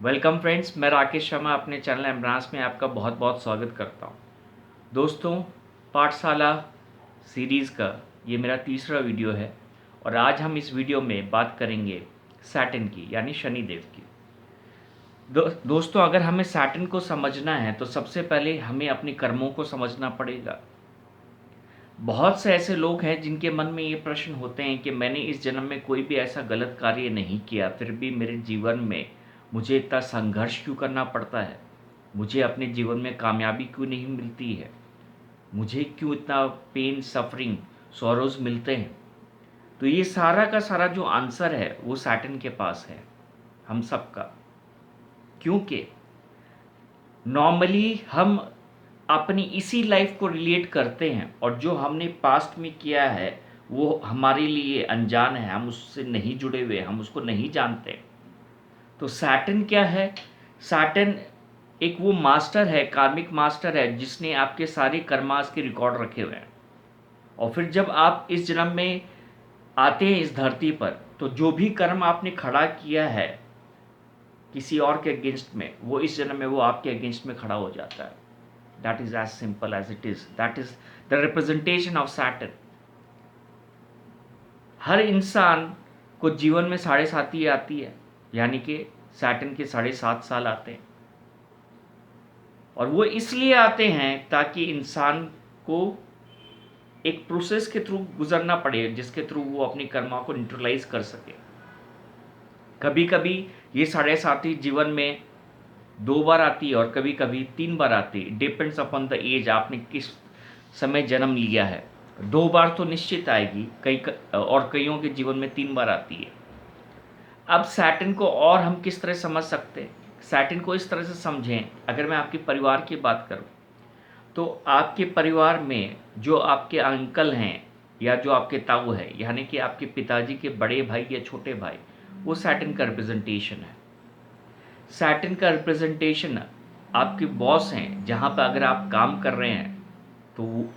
Welcome friends, मैं राकेश शर्मा अपने channel एम्ब्रांस में आपका बहुत बहुत स्वागत करता हूँ। दोस्तों, पाठशाला सीरीज़ का ये मेरा तीसरा वीडियो है और आज हम इस वीडियो में बात करेंगे सैटर्न की, यानी शनिदेव की। दोस्तों, अगर हमें सैटर्न को समझना है तो सबसे पहले हमें अपने कर्मों को समझना पड़ेगा। बहुत से ऐसे लोग हैं जिनके मन में ये प्रश्न होते हैं कि मैंने इस जन्म में कोई भी ऐसा गलत कार्य नहीं किया, फिर भी मेरे जीवन में मुझे इतना संघर्ष क्यों करना पड़ता है, मुझे अपने जीवन में कामयाबी क्यों नहीं मिलती है, मुझे क्यों इतना पेन, सफरिंग, सॉरोज मिलते हैं। तो ये सारा का सारा जो आंसर है वो सैटर्न के पास है, हम सबका। क्योंकि नॉर्मली हम अपनी इसी लाइफ को रिलेट करते हैं और जो हमने पास्ट में किया है वो हमारे लिए अनजान है, हम उससे नहीं जुड़े हुए, हम उसको नहीं जानते। तो सैटर्न क्या है? सैटर्न एक वो मास्टर है, कार्मिक मास्टर है, जिसने आपके सारे कर्मास के रिकॉर्ड रखे हुए हैं। और फिर जब आप इस जन्म में आते हैं इस धरती पर, तो जो भी कर्म आपने खड़ा किया है किसी और के अगेंस्ट में, वो इस जन्म में वो आपके अगेंस्ट में खड़ा हो जाता है। That is as simple as it is. That is the representation of Saturn. हर इंसान को जीवन में 7.5 आती है, यानी कि सैटर्न के 7.5 साल आते हैं। और वो इसलिए आते हैं ताकि इंसान को एक प्रोसेस के थ्रू गुजरना पड़े, जिसके थ्रू वो अपनी कर्मा को न्यूट्रलाइज कर सके। कभी कभी ये 7.5 जीवन में 2 बार आती है और कभी कभी 3 बार आती है। डिपेंड्स अपॉन द एज, आपने किस समय जन्म लिया है। 2 बार तो निश्चित आएगी, और कईयों के जीवन में 3 बार आती है। अब सैटर्न को और हम किस तरह समझ सकते हैं? सैटर्न को इस तरह से समझें, अगर मैं आपके परिवार की बात करूं, तो आपके परिवार में जो आपके अंकल हैं या जो आपके ताऊ है, यानी कि आपके पिताजी के बड़े भाई या छोटे भाई, वो सैटर्न का रिप्रेजेंटेशन है। सैटर्न का रिप्रेजेंटेशन आपके बॉस हैं, जहाँ पर अगर आप काम कर रहे हैं तो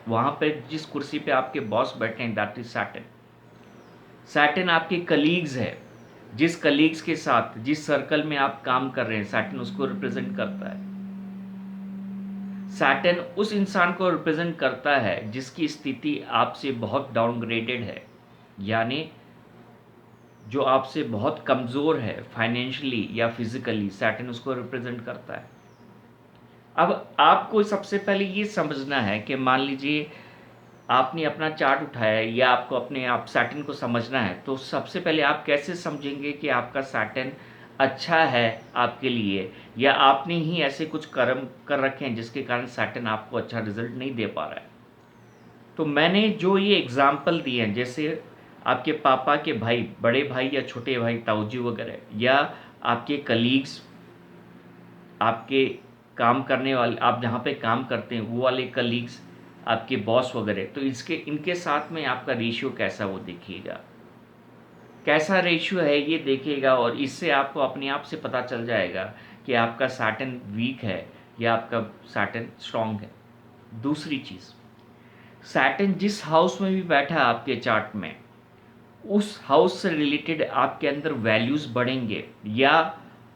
वहाँ पे जिस कुर्सी पे आपके बॉस बैठे हैं, दैट इज सैटर्न। सैटर्न आपके कलीग्स है, जिस कलीग्स के साथ, जिस सर्कल में आप काम कर रहे हैं, सैटर्न उसको रिप्रेजेंट करता है। सैटर्न उस इंसान को रिप्रेजेंट करता है जिसकी स्थिति आपसे बहुत डाउनग्रेडेड है, यानी जो आपसे बहुत कमज़ोर है फाइनेंशियली या फिजिकली, सैटर्न उसको रिप्रेजेंट करता है। अब आपको सबसे पहले ये समझना है कि मान लीजिए आपने अपना चार्ट उठाया है या आपको अपने आप सैटर्न को समझना है, तो सबसे पहले आप कैसे समझेंगे कि आपका सैटर्न अच्छा है आपके लिए, या आपने ही ऐसे कुछ कर्म कर रखे हैं जिसके कारण सैटर्न आपको अच्छा रिजल्ट नहीं दे पा रहा है। तो मैंने जो ये एग्जाम्पल दिए हैं, जैसे आपके पापा के भाई, बड़े भाई या छोटे भाई, ताऊजी वगैरह, या आपके कलीग्स, आपके काम करने वाले, आप जहाँ पे काम करते हैं वो वाले कलीग्स, आपके बॉस वगैरह, तो इनके साथ में आपका रेशियो कैसा, वो देखिएगा। कैसा रेशियो है ये देखिएगा, और इससे आपको अपने आप से पता चल जाएगा कि आपका सैटर्न वीक है या आपका सैटर्न स्ट्रांग है। दूसरी चीज़, सैटर्न जिस हाउस में भी बैठा है आपके चार्ट में, उस हाउस से रिलेटेड आपके अंदर वैल्यूज़ बढ़ेंगे, या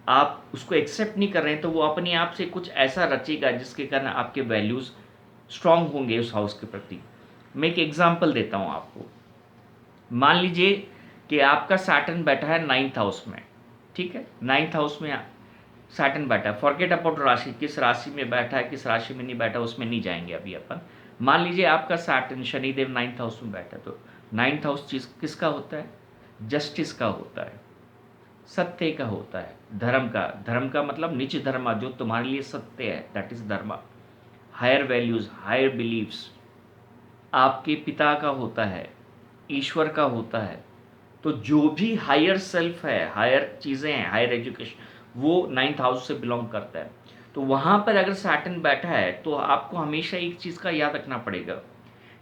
आप उसको एक्सेप्ट नहीं कर रहे हैं तो वो अपने आप से कुछ ऐसा रचेगा जिसके कारण आपके वैल्यूज़ स्ट्रांग होंगे उस हाउस के प्रति। मैं एक एग्जांपल देता हूँ आपको। मान लीजिए कि आपका सैटर्न बैठा है 9th हाउस में, ठीक है। 9th हाउस में सैटर्न बैठा है। फॉरगेट अबाउट राशि, किस राशि में बैठा है, किस राशि में नहीं बैठा, उसमें नहीं जाएंगे अभी अपन। मान लीजिए आपका सैटर्न शनिदेव 9th हाउस में बैठा है, तो 9th हाउस चीज किसका होता है? जस्टिस का होता है, सत्य का होता है, धर्म का। धर्म का मतलब निज धर्म, जो तुम्हारे लिए सत्य है, दैट इज धर्म। हायर वैल्यूज, हायर बिलीव्स आपके पिता का होता है, ईश्वर का होता है। तो जो भी हायर सेल्फ है, हायर चीज़ें हैं, हायर एजुकेशन, वो 9th हाउस से बिलोंग करता है। तो वहाँ पर अगर सैटर्न बैठा है तो आपको हमेशा एक चीज़ का याद रखना पड़ेगा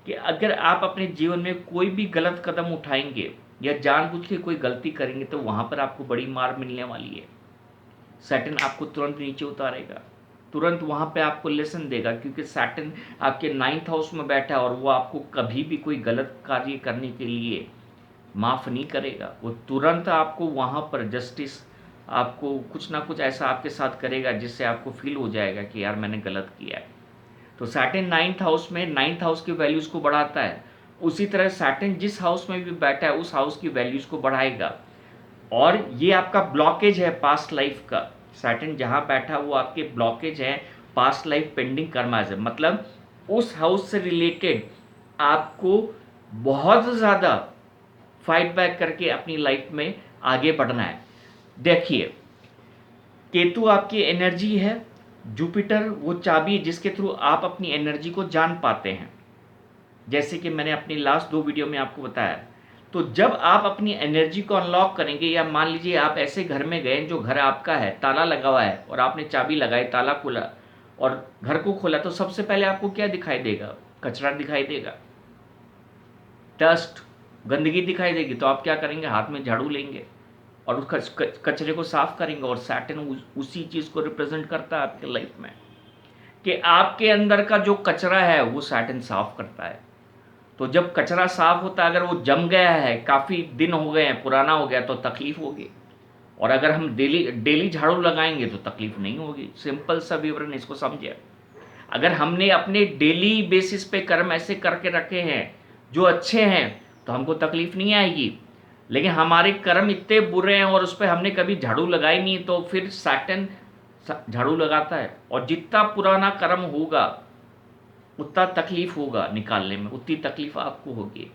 कि अगर आप अपने जीवन में कोई भी गलत कदम उठाएंगे या जानबूझ के कोई गलती करेंगे, तो वहाँ पर आपको बड़ी मार मिलने वाली है। सैटर्न आपको तुरंत नीचे उतारेगा, तुरंत वहाँ पे आपको लेसन देगा, क्योंकि सैटर्न आपके 9th हाउस में बैठा है और वो आपको कभी भी कोई गलत कार्य करने के लिए माफ़ नहीं करेगा। वो तुरंत आपको वहाँ पर जस्टिस आपको कुछ ना कुछ ऐसा आपके साथ करेगा जिससे आपको फील हो जाएगा कि यार मैंने गलत किया है। तो सैटर्न 9th हाउस में 9th हाउस की वैल्यूज़ को बढ़ाता है। उसी तरह सैटर्न जिस हाउस में भी बैठा है उस हाउस की वैल्यूज़ को बढ़ाएगा। और ये आपका ब्लॉकेज है पास्ट लाइफ का। सैटर्न जहाँ बैठा वो आपके ब्लॉकेज है, पास्ट लाइफ पेंडिंग कर्माज है। मतलब उस हाउस से रिलेटेड आपको बहुत ज़्यादा फाइट बैक करके अपनी लाइफ में आगे बढ़ना है। देखिए, केतु आपकी एनर्जी है, जुपिटर वो चाबी है जिसके थ्रू आप अपनी एनर्जी को जान पाते हैं, जैसे कि मैंने अपनी लास्ट 2 वीडियो में आपको बताया। तो जब आप अपनी एनर्जी को अनलॉक करेंगे, या मान लीजिए आप ऐसे घर में गए जो घर आपका है, ताला लगा हुआ है और आपने चाबी लगाई, ताला खोला और घर को खोला, तो सबसे पहले आपको क्या दिखाई देगा? कचरा दिखाई देगा, डस्ट, गंदगी दिखाई देगी। तो आप क्या करेंगे? हाथ में झाड़ू लेंगे और उस कचरे को साफ करेंगे। और सैटर्न उसी चीज़ को रिप्रेजेंट करता है आपके लाइफ में, कि आपके अंदर का जो कचरा है वो सैटर्न साफ करता है। तो जब कचरा साफ होता है, अगर वो जम गया है, काफ़ी दिन हो गए हैं, पुराना हो गया, तो तकलीफ होगी। और अगर हम डेली डेली झाड़ू लगाएंगे तो तकलीफ नहीं होगी। सिंपल सा विवरण, इसको समझिए। अगर हमने अपने डेली बेसिस पे कर्म ऐसे करके रखे हैं जो अच्छे हैं, तो हमको तकलीफ नहीं आएगी। लेकिन हमारे कर्म इतने बुरे हैं और उस पर हमने कभी झाड़ू लगाई नहीं, तो फिर सैटर्न झाड़ू लगाता है। और जितना पुराना कर्म होगा उतना तकलीफ होगा निकालने में, उतनी तकलीफ आपको होगी।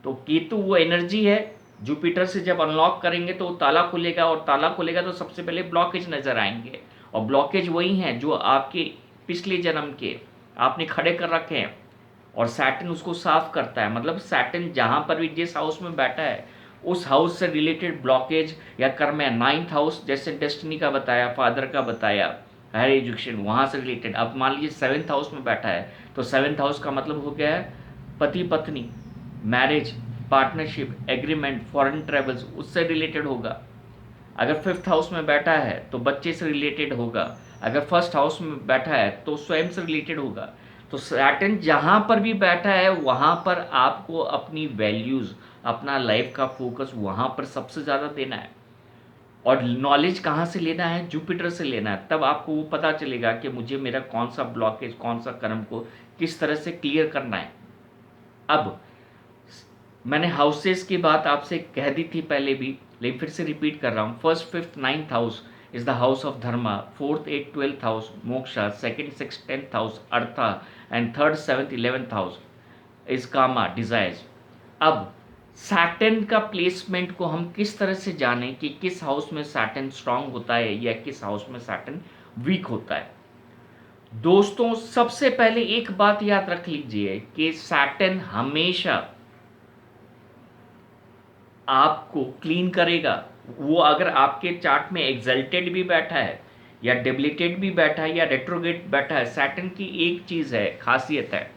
तो केतु वो एनर्जी है, जुपिटर से जब अनलॉक करेंगे तो ताला खुलेगा, और ताला खुलेगा तो सबसे पहले ब्लॉकेज नज़र आएंगे। और ब्लॉकेज वही हैं जो आपके पिछले जन्म के आपने खड़े कर रखे हैं, और सैटर्न उसको साफ करता है। मतलब सैटर्न जहाँ पर भी जिस हाउस में बैठा है उस हाउस से रिलेटेड ब्लॉकेज या कर्म है। 9th हाउस जैसे डेस्टिनी का बताया, फादर का बताया, हायर एजुकेशन, वहाँ से रिलेटेड। अब मान लीजिए 7th हाउस में बैठा है, तो 7th हाउस का मतलब हो गया है पति पत्नी, marriage, partnership, agreement, foreign travels, उससे रिलेटेड होगा। अगर 5th हाउस में बैठा है तो बच्चे से रिलेटेड होगा। अगर 1st हाउस में बैठा है तो स्वयं से रिलेटेड होगा। तो सैटर्न जहाँ पर भी बैठा है वहाँ पर आपको अपनी वैल्यूज़, अपना लाइफ का फोकस वहाँ पर सबसे ज़्यादा देना है। और नॉलेज कहाँ से लेना है? जुपिटर से लेना है। तब आपको वो पता चलेगा कि मुझे मेरा कौन सा ब्लॉकेज, कौन सा कर्म को किस तरह से क्लियर करना है। अब मैंने हाउसेस की बात आपसे कह दी थी पहले भी, लेकिन फिर से रिपीट कर रहा हूँ। 1st, 5th, 9th house is the house of dharma, 4th, 8th, 12th house moksha, 2nd, 6th, 10th house artha, and 3rd, 7th, 11th house is kama, desires. अब सैटर्न का प्लेसमेंट को हम किस तरह से जानें कि किस हाउस में सैटर्न स्ट्रांग होता है या किस हाउस में सैटर्न वीक होता है? दोस्तों, सबसे पहले एक बात याद रख लीजिए कि सैटर्न हमेशा आपको क्लीन करेगा। वो अगर आपके चार्ट में एक्सल्टेड भी बैठा है या डेबिलिटेड भी बैठा है या रेट्रोगेट बैठा है, सैटर्न की एक चीज़ है, खासियत है,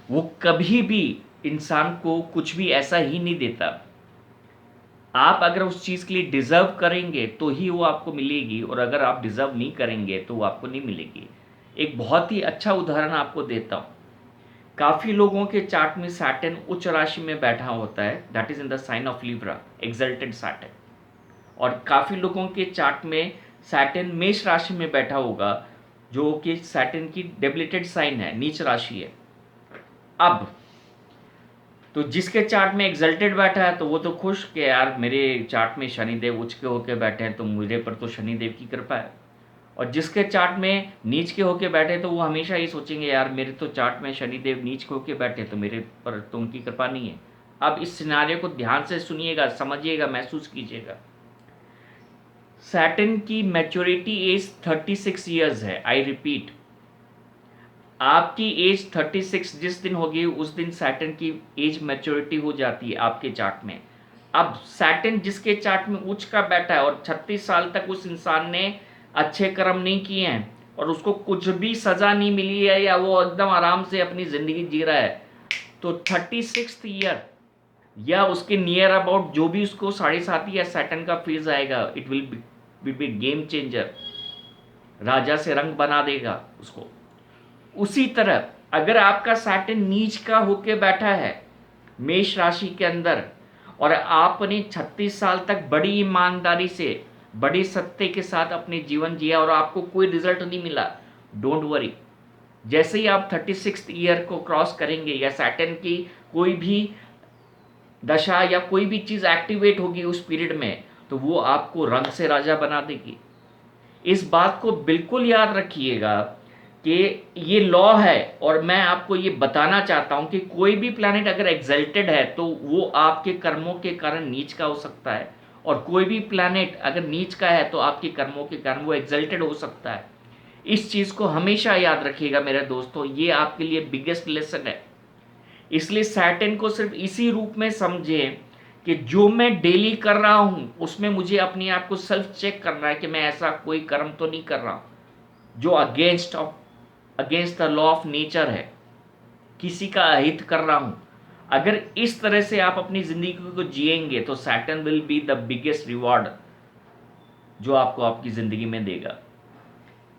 वो कभी भी इंसान को कुछ भी ऐसा ही नहीं देता। आप अगर उस चीज़ के लिए डिज़र्व करेंगे तो ही वो आपको मिलेगी, और अगर आप डिज़र्व नहीं करेंगे तो वो आपको नहीं मिलेगी। एक बहुत ही अच्छा उदाहरण आपको देता हूँ। काफ़ी लोगों के चार्ट में सैटर्न उच्च राशि में बैठा होता है, that is in the sign of Libra, exalted Saturn. और काफ़ी लोगों के चार्ट में सैटर्न मेष राशि में बैठा होगा, जो कि सैटर्न की डेबिलिटेड साइन है, नीच राशि है। अब तो जिसके चार्ट में एक्सल्टेड बैठा है तो वो तो खुश कि यार मेरे चार्ट में शनिदेव उच्च के होके बैठे हैं, तो मेरे पर तो शनिदेव की कृपा है। और जिसके चार्ट में नीच के होके बैठे तो वो हमेशा ये सोचेंगे यार मेरे तो चार्ट में शनिदेव नीच के होके बैठे, तो मेरे पर तो उनकी कृपा नहीं है। अब इस सिनारियो को ध्यान से सुनिएगा, समझिएगा, महसूस कीजिएगा। सैटर्न की मैच्योरिटी एज 36 ईयर्स है। आई रिपीट, आपकी एज 36 जिस दिन होगी उस दिन सैटर्न की एज मैच्योरिटी हो जाती है आपके चार्ट में। अब सैटर्न जिसके चार्ट में उच्च का बैठा है और 36 साल तक उस इंसान ने अच्छे कर्म नहीं किए हैं और उसको कुछ भी सज़ा नहीं मिली है, या वो एकदम आराम से अपनी ज़िंदगी जी रहा है, तो 36th ईयर या उसके नियर अबाउट जो भी उसको 7.5 या सैटर्न का फेज आएगा, it will be game changer, राजा से रंग बना देगा उसको। उसी तरह अगर आपका सैटर्न नीच का होके बैठा है मेष राशि के अंदर, और आपने 36 साल तक बड़ी ईमानदारी से बड़े सत्य के साथ अपने जीवन जिया और आपको कोई रिजल्ट नहीं मिला, डोंट वरी। जैसे ही आप 36th ईयर को क्रॉस करेंगे या सैटर्न की कोई भी दशा या कोई भी चीज़ एक्टिवेट होगी उस पीरियड में, तो वो आपको रंग से राजा बना देगी। इस बात को बिल्कुल याद रखिएगा कि ये लॉ है, और मैं आपको ये बताना चाहता हूं कि कोई भी प्लैनेट अगर एग्जल्टेड है तो वो आपके कर्मों के कारण नीच का हो सकता है, और कोई भी प्लैनेट अगर नीच का है तो आपके कर्मों के कारण वो एग्जल्टेड हो सकता है। इस चीज़ को हमेशा याद रखिएगा मेरे दोस्तों, ये आपके लिए बिगेस्ट लेसन है। इसलिए सैटर्न को सिर्फ इसी रूप में समझें कि जो मैं डेली कर रहा हूं उसमें मुझे अपने आप को सेल्फ चेक करना है कि मैं ऐसा कोई कर्म तो नहीं कर रहा हूं जो against the law of nature है, किसी का अहित कर रहा हूं। अगर इस तरह से आप अपनी जिंदगी को जिएंगे तो Saturn will be the biggest reward जो आपको आपकी जिंदगी में देगा।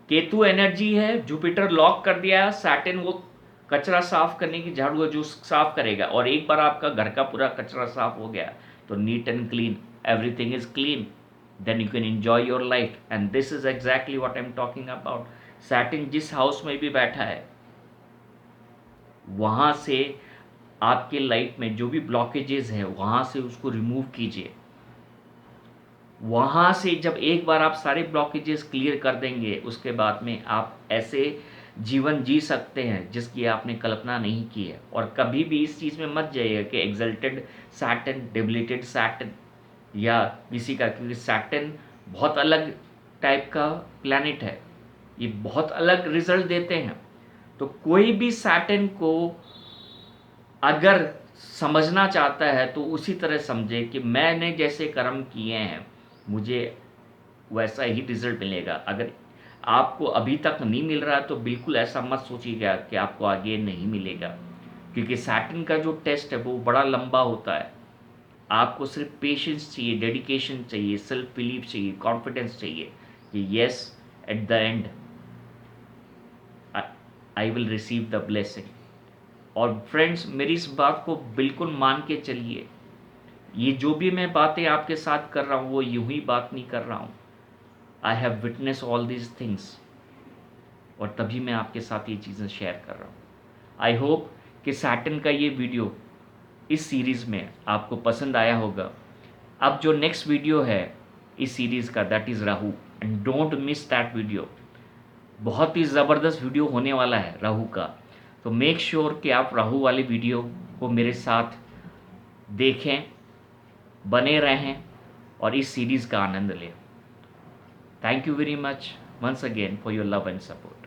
केतु एनर्जी है, जुपिटर लॉक कर दिया, सैटर्न वो कचरा साफ करने की झाड़ू जो साफ करेगा, और एक बार आपका घर का पूरा कचरा साफ हो गया तो neat and clean, everything is clean, then you can enjoy your life. And this is exactly what I am talking about. Saturn जिस हाउस में भी बैठा है वहाँ से आपके लाइफ में जो भी ब्लॉकेजेस हैं वहाँ से उसको रिमूव कीजिए। वहाँ से जब एक बार आप सारे ब्लॉकेजेस क्लियर कर देंगे उसके बाद में आप ऐसे जीवन जी सकते हैं जिसकी आपने कल्पना नहीं की है। और कभी भी इस चीज़ में मत जाइएगा कि एग्जल्टेड सैटर्न, डेबिलिटेड सैटर्न या किसी का, क्योंकि सैटर्न बहुत अलग टाइप का प्लैनेट है, ये बहुत अलग रिजल्ट देते हैं। तो कोई भी सैटर्न को अगर समझना चाहता है तो उसी तरह समझे कि मैंने जैसे कर्म किए हैं मुझे वैसा ही रिजल्ट मिलेगा। अगर आपको अभी तक नहीं मिल रहा है तो बिल्कुल ऐसा मत सोचिएगा कि आपको आगे नहीं मिलेगा, क्योंकि सैटर्न का जो टेस्ट है वो बड़ा लंबा होता है। आपको सिर्फ पेशेंस चाहिए, डेडिकेशन चाहिए, सेल्फ बिलीफ चाहिए, कॉन्फिडेंस चाहिए कि yes, at the and I will receive the blessing. और फ्रेंड्स, मेरी इस बात को बिल्कुल मान के चलिए, ये जो भी मैं बातें आपके साथ कर रहा हूँ वो यूं ही बात नहीं कर रहा हूँ। I have witness all these things, और तभी मैं आपके साथ ये चीज़ें शेयर कर रहा हूँ। आई होप कि सैटर्न का ये वीडियो इस सीरीज़ में आपको पसंद आया होगा। अब जो नेक्स्ट वीडियो है इस सीरीज़ का, that is Rahu, and don't miss that video. बहुत ही ज़बरदस्त वीडियो होने वाला है राहु का, तो मेक श्योर कि आप राहु वाली वीडियो को मेरे साथ देखें, बने रहें और इस सीरीज़ का आनंद लें। Thank you very much once again for your love and support.